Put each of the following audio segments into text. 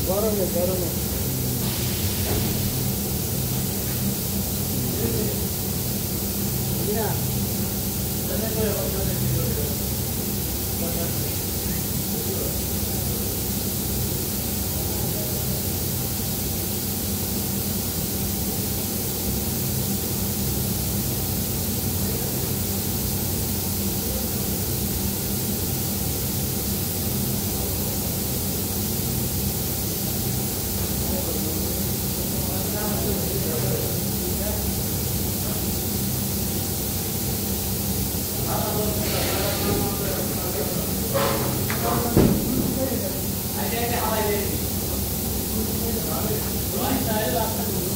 গরমে গরমে না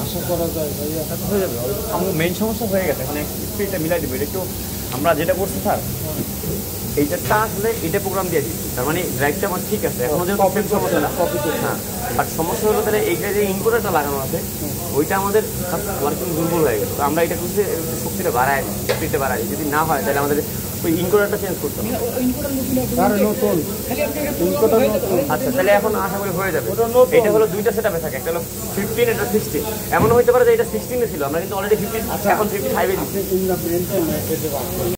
আশা করা যায় ভাইয়া হয়ে যাবে। আমার মেইন সমস্যা হয়ে গেছে, এখানে স্পিডটা মিলাই দেবো। এটা একটু আমরা যেটা করছি স্যার, এইটারটা আসলে এটা প্রোগ্রাম দিয়ে দিচ্ছি, তার মানে ড্রাইভটা আমার ঠিক আছে, এখন যেহেতু সমস্যা না। হ্যাঁ, বাট সমস্যা হলো তাহলে এইটা যে ইনকোডারটা লাগানো আছে ওইটা আমাদের ওয়ার্কিং দুর্বল হয়ে গেছে। তো আমরা এটা করছি শক্তিটা বাড়ায় দিই, স্পিডটা বাড়াই দিই। যদি না হয় তাহলে আমাদের ওই ইনকোডারটা চেঞ্জ করতে হবে। আচ্ছা, তাহলে এখন আশা করি হয়ে যাবে। এটা হলো দুইটা সেটআপে থাকে, একটা হলো 15, এটা 16। এমন হতে পারে যে এটা 16 এ ছিল, আমরা কিন্তু অলরেডি 15 এখন 55 এ দিচ্ছি।